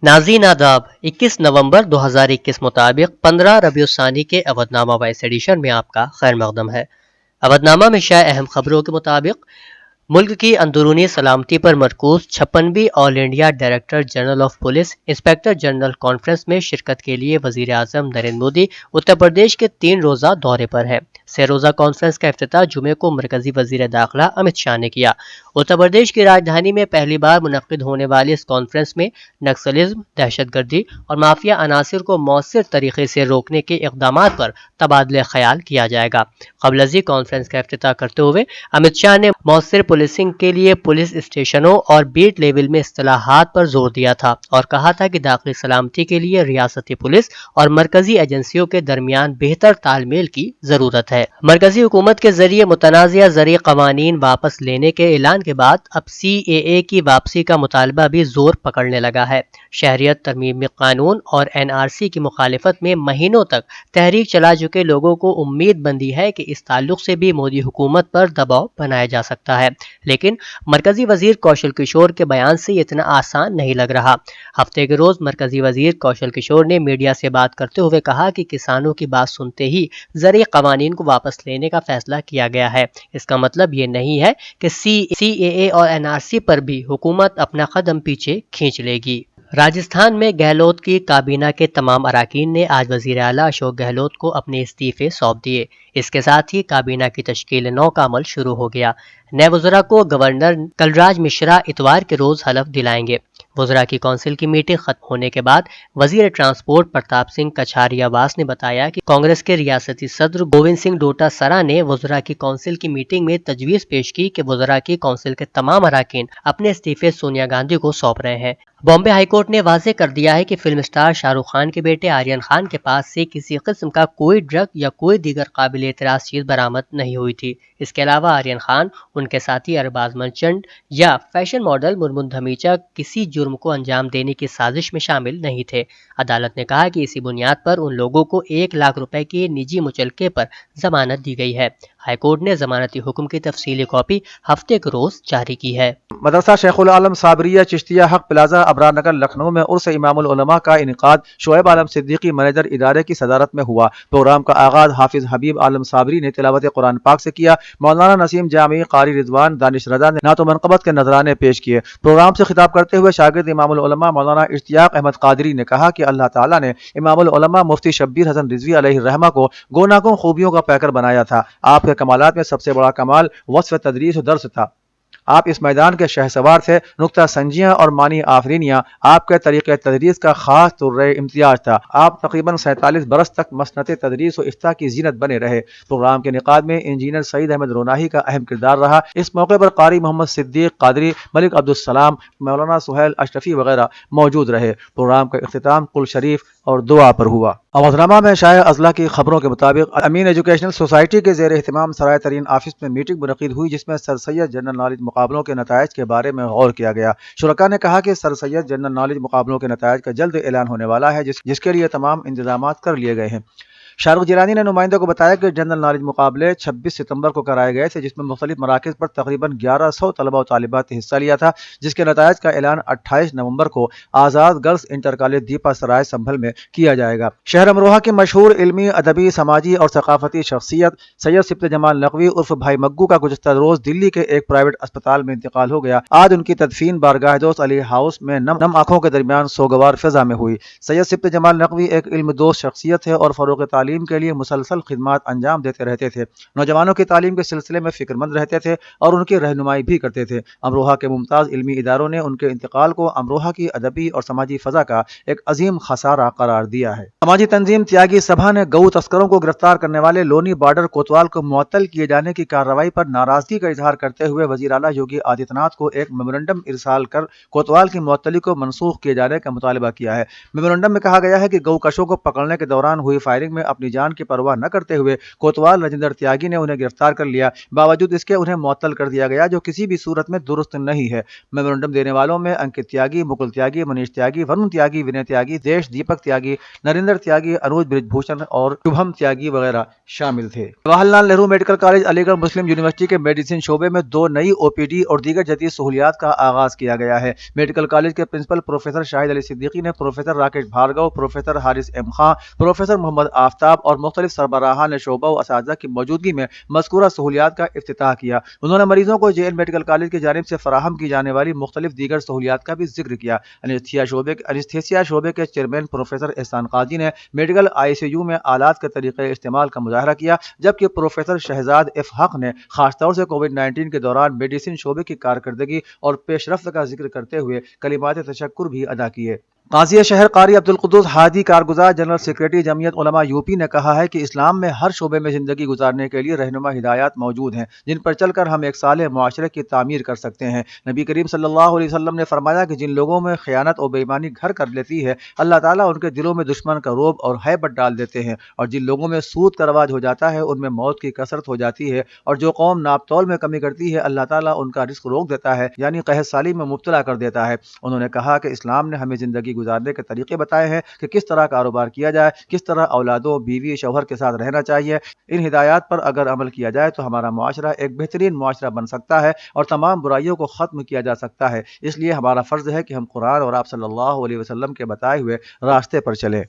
ناظرین آداب 21 نومبر 2021 مطابق 15 ربیع الثانی کے اودھ نامہ وائس ایڈیشن میں آپ کا خیر مقدم ہے۔ اودھ نامہ میں شائع اہم خبروں کے مطابق ملک کی اندرونی سلامتی پر مرکوز 56ویں all India director general of police inspector general conference میں شرکت کے لیے وزیر اعظم نریندر مودی اتر پردیش کے 3 روزہ دورے پر ہیں۔ 3 روزہ کانفرنس کا افتتاح جمعے کو مرکزی وزیر داخلہ امت شاہ نے کیا۔ اتر پردیش کی راجدھانی میں پہلی بار منعقد ہونے والی اس کانفرنس میں نکسلزم، دہشت گردی اور مافیا عناصر کو مؤثر طریقے سے روکنے کے اقدامات پر تبادلہ خیال کیا جائے گا۔ قبل ازیں کانفرنس کا افتتاح کرتے ہوئے امت شاہ نے مؤثر پولیسنگ کے لیے پولیس اسٹیشنوں اور بیٹ لیول میں اصطلاحات پر زور دیا تھا اور کہا تھا کہ داخلی سلامتی کے لیے ریاستی پولیس اور مرکزی ایجنسیوں کے درمیان بہتر تال میل کی ضرورت ہے۔ مرکزی حکومت کے ذریعے متنازعہ زرعی قوانین واپس لینے کے اعلان کے بعد اب CAA کی واپسی کا مطالبہ بھی زور پکڑنے لگا ہے۔ شہریت ترمیمی قانون اور NRC کی مخالفت میں مہینوں تک تحریک چلا چکے لوگوں کو امید بندی ہے کہ اس تعلق سے بھی مودی حکومت پر دباؤ بنایا جا سکتا ہے، لیکن مرکزی وزیر کوشل کشور کے بیان سے یہ اتنا آسان نہیں لگ رہا۔ ہفتے کے روز مرکزی وزیر کوشل کشور نے میڈیا سے بات کرتے ہوئے کہا کہ کسانوں کی بات سنتے ہی زرعی قوانین کو واپس لینے کا فیصلہ کیا گیا ہے۔ اس کا مطلب یہ نہیں ہے کہ CAA اور NRC پر بھی حکومت اپنا قدم پیچھے کھینچ لے گی۔ راجستھان میں گہلوت کی کابینہ کے تمام اراکین نے آج وزیر اعلیٰ اشوک گہلوت کو اپنے استعفے سونپ دیے۔ اس کے ساتھ ہی کابینہ کی تشکیل 9 کا عمل شروع ہو گیا۔ نئے وزراء کو گورنر کلراج مشرا اتوار کے روز حلف دلائیں گے۔ وزراء کی کونسل کی میٹنگ ختم ہونے کے بعد وزیر ٹرانسپورٹ پرتاپ سنگھ کچھاریاواس نے بتایا کہ کانگریس کے ریاستی صدر گووند سنگھ ڈوٹاسرا نے وزراء کی کونسل کی میٹنگ میں تجویز پیش کی کہ وزراء کی کونسل کے تمام اراکین اپنے استعفے سونیا گاندھی کو سونپ رہے ہیں۔ بامبے ہائی کورٹ نے واضح کر دیا ہے کہ فلم اسٹار شاہ رخ خان کے بیٹے آریان خان کے پاس سے کسی قسم کا کوئی ڈرگ یا کوئی دیگر قابل اعتراض چیز برآمد نہیں ہوئی تھی۔ اس کے علاوہ آریان خان، ان کے ساتھی ارباز منچنڈ یا فیشن ماڈل مرمن دھمیچا کسی جرم کو انجام دینے کی سازش میں شامل نہیں تھے۔ عدالت نے کہا کہ اسی بنیاد پر ان لوگوں کو 1 لاکھ روپے کے نجی مچلکے پر ضمانت دی گئی ہے۔ ہائی کورٹ نے ضمانتی حکم کی تفصیلی کاپی ہفتے کے روز جاری کی ہے۔ مدرسہ شیخ العالم صابریہ چشتیہ حق پلازا ابرار نگر لکھنؤ میں عرس امام العلماء کا انعقاد شعیب عالم صدیقی منیجر ادارے کی صدارت میں ہوا۔ پروگرام کا آغاز حافظ حبیب عالم صابری نے تلاوت قرآن پاک سے کیا۔ مولانا نسیم جامعی، قاری رضوان دانش رضا نے نعت و منقبت کے نذرانے پیش کیے۔ پروگرام سے خطاب کرتے ہوئے شاگرد امام العلماء مولانا اشتیاق احمد قادری نے کہا کہ اللہ تعالیٰ نے امام العلماء مفتی شبیر حسن رضوی علیہ الرحمہ کو گوناگون خوبیوں کا پیکر بنایا تھا۔ آپ کے کمالات میں سب سے بڑا کمال وصف تدریس و درس تھا۔ آپ اس میدان کے شہسوار تھے۔ نکتہ سنجیاں اور معنی آفرینیاں آپ کے طریقۂ تدریس کا خاص طرۂ امتیاز تھا۔ آپ تقریباً 47 برس تک مسنت تدریس و افتاء کی زینت بنے رہے۔ پروگرام کے انعقاد میں انجینئر سعید احمد روناہی کا اہم کردار رہا۔ اس موقع پر قاری محمد صدیق قادری، ملک عبدالسلام، مولانا سہیل اشرفی وغیرہ موجود رہے۔ پروگرام کا اختتام قل شریف اور دعا پر ہوا۔ اودھ میں شائع اضلاع کی خبروں کے مطابق امین ایجوکیشنل سوسائٹی کے زیر اہتمام سرائے ترین آفس میں میٹنگ منعقد ہوئی، جس میں سر سید جنرل نالج مقابلوں کے نتائج کے بارے میں غور کیا گیا۔ شرکاء نے کہا کہ سر سید جنرل نالج مقابلوں کے نتائج کا جلد اعلان ہونے والا ہے، جس کے لیے تمام انتظامات کر لیے گئے ہیں۔ شاہ رخ جیلانی نے نمائندوں کو بتایا کہ جنرل نالج مقابلے 26 ستمبر کو کرائے گئے تھے، جس میں مختلف مراکز پر تقریباً 1100 طلبہ و طالبات نے حصہ لیا تھا، جس کے نتائج کا اعلان 28 نومبر کو آزاد گرلز انٹر کالج دیپا سرائے سنبھل میں کیا جائے گا۔ شہر امروہہ کی مشہور علمی، ادبی، سماجی اور ثقافتی شخصیت سید سبط جمال نقوی عرف بھائی مگو کا گزشتہ روز دلی کے ایک پرائیویٹ اسپتال میں انتقال ہو گیا۔ آج ان کی تدفین بارگاہ دوست علی ہاؤس میں نم آنکھوں کے درمیان سوگوار فضا میں ہوئی۔ سید سبط جمال نقوی ایک علم دوست شخصیت ہے اور فروغ تعلیم کے لیے مسلسل خدمات انجام دیتے رہتے تھے۔ نوجوانوں کی تعلیم کے سلسلے میں فکر مند رہتے تھے اور ان کی رہنمائی بھی کرتے تھے۔ امروہہ کے ممتاز علمی اداروں نے ان کے انتقال کو امروہہ کی ادبی اور سماجی فضا کا ایک عظیم خسارہ قرار دیا ہے۔ سماجی تنظیم تیاگی سبھا نے گو تسکروں کو گرفتار کرنے والے لونی بارڈر کوتوال کو معطل کیے جانے کی کارروائی پر ناراضگی کا اظہار کرتے ہوئے وزیر اعلیٰ یوگی آدتیہ ناتھ کو ایک میمورنڈم ارسال کر کوتوال کی معطلی کو منسوخ کیے جانے کا مطالبہ کیا ہے۔ میمورنڈم میں کہا گیا ہے کہ گو کشوں کو پکڑنے کے دوران ہوئی فائرنگ میں اپنی جان کی پرواہ نہ کرتے ہوئے کوتوال راجندر تیاگی نے انہیں گرفتار کر لیا، باوجود اس کے انہیں معطل کر دیا گیا، جو کسی بھی صورت میں درست نہیں ہے۔ میمورنڈم دینے والوں میں انکت تیاگی، مکل تیاگی، منیش تیاگی، ورن تیاگی، ونے تیاگی، دیش دیپک تیاگی، نریندر تیاگی، انوج برج بھوشن اور شبھم تیاگی وغیرہ شامل تھے۔ جواہر لال نہرو میڈیکل کالج علی گڑھ مسلم یونیورسٹی کے میڈیسن شعبے میں 2 نئی OPD اور دیگر جدید سہولیات کا آغاز کیا گیا ہے۔ میڈیکل کالج کے پرنسپل پروفیسر شاہد علی صدیقی نے professor Rakesh Bhargava, professor Haris M Khan, professor Mohammad Aftab اور مختلف سربراہان شعبہ و اساتذہ کی موجودگی میں مذکورہ سہولیات کا افتتاح کیا۔ انہوں نے مریضوں کو JN میڈیکل کالج کی جانب سے فراہم کی جانے والی مختلف دیگر سہولیات کا بھی ذکر کیا۔ انستھیسیا شعبے کے چیئرمین پروفیسر احسان قاضی نے میڈیکل ICU میں آلات کے طریقے استعمال کا مظاہرہ کیا، جبکہ پروفیسر شہزاد F حق نے خاص طور سے کووڈ-19 کے دوران میڈیسن شعبے کی کارکردگی اور پیش رفت کا ذکر کرتے ہوئے کلمات تشکر بھی ادا کیے۔ قاضی شہر قاری عبدالقدوس ہادی کارگزار جنرل سیکریٹری جمعیت علماء UP نے کہا ہے کہ اسلام میں ہر شعبے میں زندگی گزارنے کے لیے رہنما ہدایات موجود ہیں، جن پر چل کر ہم ایک صالح معاشرے کی تعمیر کر سکتے ہیں۔ نبی کریم صلی اللہ علیہ وسلم نے فرمایا کہ جن لوگوں میں خیانت اور بے ایمانی گھر کر لیتی ہے، اللہ تعالیٰ ان کے دلوں میں دشمن کا رعب اور ہیبت ڈال دیتے ہیں، اور جن لوگوں میں سود کا رواج ہو جاتا ہے ان میں موت کی کثرت ہو جاتی ہے، اور جو قوم ناپ تول میں کمی کرتی ہے اللہ تعالیٰ ان کا رزق روک دیتا ہے، یعنی قحط سالی میں مبتلا کر دیتا ہے۔ انہوں نے کہا کہ اسلام نے ہمیں زندگی گزارنے کے طریقے بتائے ہیں کہ کس طرح کاروبار کیا جائے، کس طرح اولادوں، بیوی، شوہر کے ساتھ رہنا چاہیے۔ ان ہدایات پر اگر عمل کیا جائے تو ہمارا معاشرہ ایک بہترین معاشرہ بن سکتا ہے اور تمام برائیوں کو ختم کیا جا سکتا ہے۔ اس لیے ہمارا فرض ہے کہ ہم قرآن اور آپ صلی اللہ علیہ وسلم کے بتائے ہوئے راستے پر چلیں۔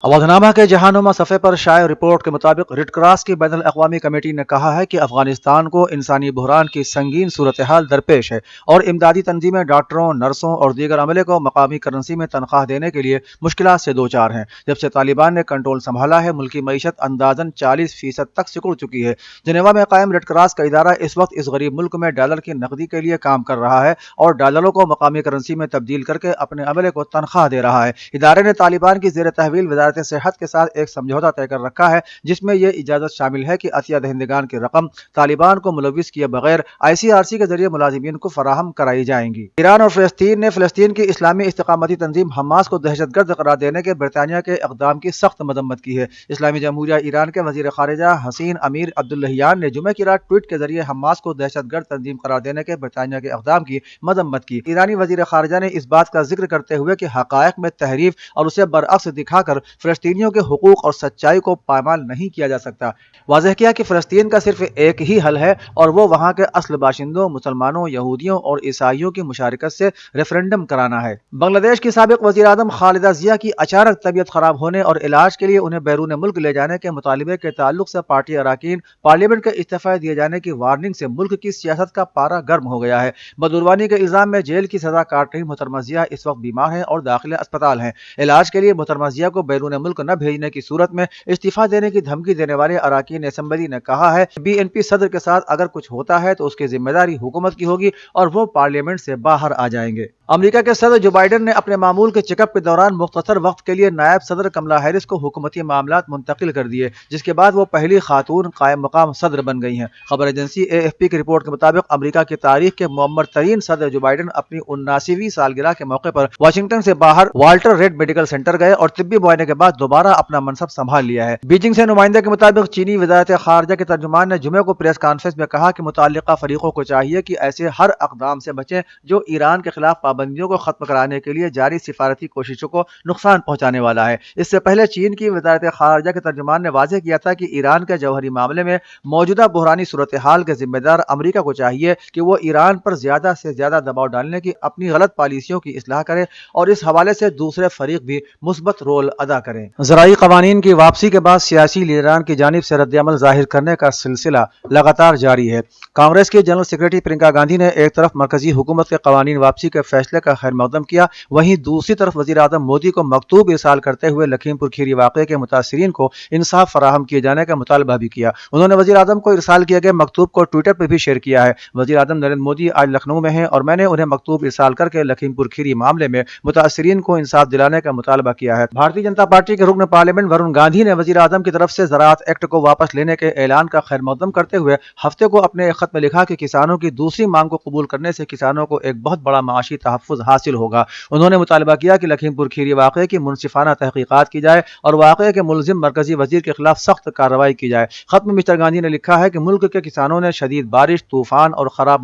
اودھنامہ کے جہانما صفحے پر شائع رپورٹ کے مطابق ریڈ کراس کی بین الاقوامی کمیٹی نے کہا ہے کہ افغانستان کو انسانی بحران کی سنگین صورتحال درپیش ہے اور امدادی تنظیمیں ڈاکٹروں، نرسوں اور دیگر عملے کو مقامی کرنسی میں تنخواہ دینے کے لیے مشکلات سے دوچار ہیں۔ جب سے طالبان نے کنٹرول سنبھالا ہے، ملکی معیشت اندازاً 40% تک سکڑ چکی ہے۔ جنیوا میں قائم ریڈ کراس کا ادارہ اس وقت اس غریب ملک میں ڈالر کی نقدی کے لیے کام کر رہا ہے اور ڈالروں کو مقامی کرنسی میں تبدیل کر کے اپنے عملے کو تنخواہ دے رہا ہے۔ ادارے نے طالبان کی زیر تحویل وزارت صحت کے ساتھ ایک سمجھوتہ طے کر رکھا ہے، جس میں یہ اجازت شامل ہے کہ عطیہ دہندگان کی رقم طالبان کو ملوث کیے بغیر ICRC کے ذریعے ملازمین کو فراہم کرائی جائیں گی۔ ایران اور فلسطین نے فلسطین کی اسلامی استقامتی تنظیم حماس کو دہشت گرد قرار دینے کے برطانیہ کے اقدام کی سخت مذمت کی ہے۔ اسلامی جمہوریہ ایران کے وزیر خارجہ حسین امیر عبداللہیان نے جمعہ کی رات ٹویٹ کے ذریعے حماس کو دہشت گرد تنظیم قرار دینے کے برطانیہ کے اقدام کی مذمت کی۔ ایرانی وزیر خارجہ نے اس بات کا ذکر کرتے ہوئے کہ حقائق میں تحریف اور اسے برعکس دکھا کر فلسطینیوں کے حقوق اور سچائی کو پامال نہیں کیا جا سکتا، واضح کیا کہ فلسطین کا صرف ایک ہی حل ہے اور وہ وہاں کے اصل باشندوں، مسلمانوں، یہودیوں اور عیسائیوں کی مشارکت سے ریفرنڈم کرانا ہے۔ بنگلہ دیش کی سابق وزیر اعظم خالدہ ضیاء کی اچانک طبیعت خراب ہونے اور علاج کے لیے انہیں بیرون ملک لے جانے کے مطالبے کے تعلق سے پارٹی اراکین پارلیمنٹ کے استعفے دیے جانے کی وارننگ سے ملک کی سیاست کا پارا گرم ہو گیا ہے۔ بدعنوانی کے الزام میں جیل کی سزا کاٹ رہی محترمہ ضیاء اس وقت بیمار ہیں اور داخل اسپتال ہیں۔ علاج کے لیے محترمہ ضیاء کو بیرون ملک نہ بھیجنے کی صورت میں استعفیٰ دینے کی دھمکی دینے والے اراکین اسمبلی نے کہا ہے کہ BNP صدر کے ساتھ اگر کچھ ہوتا ہے تو اس کی ذمہ داری حکومت کی ہوگی اور وہ پارلیمنٹ سے باہر آ جائیں گے۔ امریکہ کے صدر جو بائیڈن نے اپنے معمول کے چیک اپ کے دوران مختصر وقت کے لیے نائب صدر کملا ہیرس کو حکومتی معاملات منتقل کر دیے، جس کے بعد وہ پہلی خاتون قائم مقام صدر بن گئی ہیں۔ خبر ایجنسی AFP کی رپورٹ کے مطابق امریکہ کی تاریخ کے معمر ترین صدر جو بائیڈن اپنی 79ویں سالگرہ کے موقع پر واشنگٹن سے باہر والٹر ریڈ میڈیکل سینٹر گئے اور طبی معائنے کے بعد دوبارہ اپنا منصب سنبھال لیا ہے۔ بیجنگ سے نمائندے کے مطابق چینی وزارت خارجہ کے ترجمان نے جمعے کو پریس کانفرنس میں کہا کہ متعلقہ فریقوں کو چاہیے کہ ایسے ہر اقدام سے بچیں جو ایران کے خلاف پابندیوں کو ختم کرانے کے لیے جاری سفارتی کوششوں کو نقصان پہنچانے والا ہے۔ اس سے پہلے چین کی وزارت خارجہ کے ترجمان نے واضح کیا تھا کہ ایران کے جوہری معاملے میں موجودہ بحرانی صورتحال کے ذمہ دار امریکہ کو چاہیے کہ وہ ایران پر زیادہ سے زیادہ دباؤ ڈالنے کی اپنی غلط پالیسیوں کی اصلاح کرے اور اس حوالے سے دوسرے فریق بھی مثبت رول ادا کریں۔ زرعی قوانین کی واپسی کے بعد سیاسی لیڈران کی جانب سے رد عمل ظاہر کرنے کا سلسلہ لگاتار جاری ہے۔ کانگریس کی جنرل سیکرٹری پرینکا گاندھی نے ایک طرف مرکزی حکومت کے قوانین واپسی کے فیصلے کا خیر مقدم کیا، وہیں دوسری طرف وزیر اعظم مودی کو مکتوب ارسال کرتے ہوئے لکھیم پور کھیری واقعے کے متاثرین کو انصاف فراہم کیے جانے کا مطالبہ بھی کیا۔ انہوں نے وزیر اعظم کو ارسال کیے گئے مکتوب کو ٹویٹر پر بھی شیئر کیا ہے۔ وزیر اعظم نریندر مودی آج لکھنؤ میں ہیں اور میں نے انہیں مکتوب ارسال کر کے لکھیم پور کھیری معاملے میں متاثرین کو انصاف دلانے کا مطالبہ کیا ہے۔ بھارتیہ جنتا پارٹی کے رکن پارلیمنٹ ورن گاندھی نے وزیر اعظم کی طرف سے زراعت ایکٹ کو واپس لینے کے اعلان کا خیر مقدم کرتے ہوئے ہفتے کو اپنے ایک خط میں لکھا کہ کسانوں کی دوسری مانگ کو قبول کرنے سے کسانوں کو ایک بہت بڑا معاشی تحفظ تحفظ حاصل ہوگا۔ انہوں نے مطالبہ کیا کہ لکھیم پور کھیری واقعے کی منصفانہ تحقیقات کی جائے اور واقعے کے ملزم مرکزی وزیر کے خلاف سخت کارروائی کی جائے۔ خط میں مسٹر گاندھی نے لکھا ہے کہ ملک کے کسانوں نے شدید بارش، طوفان اور خراب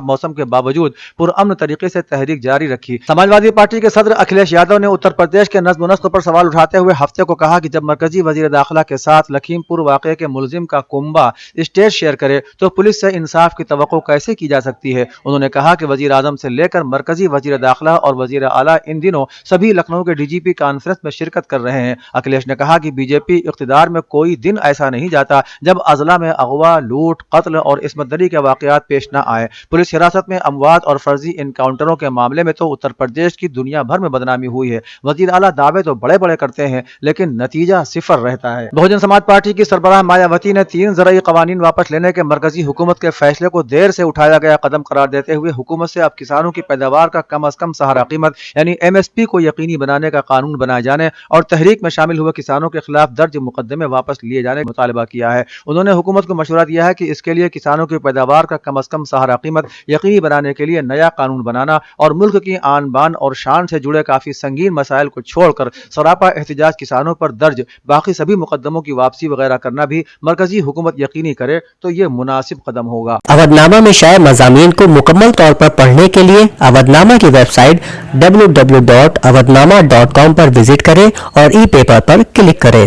موسم کے باوجود پرامن طریقے سے تحریک جاری رکھی۔ سماجوادی پارٹی کے صدر اکھلیش یادو نے اتر پردیش کے نظم و نسق پر سوال اٹھاتے ہوئے ہفتے کو کہا کہ جب مرکزی وزیر داخلہ کے ساتھ لکھیم پور واقعے کے ملزم کا کنبہ اسٹیج شیئر کرے تو پولیس سے انصاف کی توقع کیسے کی جا سکتی ہے؟ انہوں نے کہا کہ وزیر اعظم سے لے کر مرکزی وزیر داخلہ اور وزیر اعلیٰ ان دنوں سبھی لکھنؤ کے ڈی جی پی کانفرنس میں شرکت کر رہے ہیں۔ اکھلیش نے کہا کہ بی جے پی اقتدار میں کوئی دن ایسا نہیں جاتا جب اضلاع میں اغوا، لوٹ، قتل اور عصمت دری کے واقعات پیش نہ آئے۔ پولیس حراست میں اموات اور فرضی انکاؤنٹروں کے معاملے میں تو اتر پردیش کی دنیا بھر میں بدنامی ہوئی ہے۔ وزیر اعلیٰ دعوے تو بڑے بڑے کرتے ہیں لیکن نتیجہ صفر رہتا ہے۔ بہوجن سماج پارٹی کی سربراہ مایاوتی نے 3 زرعی قوانین واپس لینے کے مرکزی حکومت کے فیصلے کو دیر سے اٹھایا گیا قدم قرار دیتے ہوئے حکومت سے اب کسانوں کی پیداوار کا کم از کم سہارا قیمت یعنی MSP کو یقینی بنانے کا قانون بنائے جانے اور تحریک میں شامل ہوئے کسانوں کے خلاف درج مقدمے واپس لیے جانے کا مطالبہ کیا ہے۔ انہوں نے حکومت کو مشورہ دیا ہے کہ اس کے لیے کسانوں کی پیداوار کا کم از کم سہارا قیمت یقینی بنانے کے لیے نیا قانون بنانا اور ملک کی آن بان اور شان سے جڑے کافی سنگین مسائل کو چھوڑ کر سراپا احتجاج کسانوں پر درج باقی سبھی مقدموں کی واپسی وغیرہ کرنا بھی مرکزی حکومت یقینی کرے تو یہ مناسب قدم ہوگا۔ اودھ نامہ میں شائع مضامین کو مکمل طور پر پڑھنے کے لیے اودھ نامہ کی ویب سائٹ www.awadhnama.com پر وزٹ کریں اور ای پیپر پر کلک کریں۔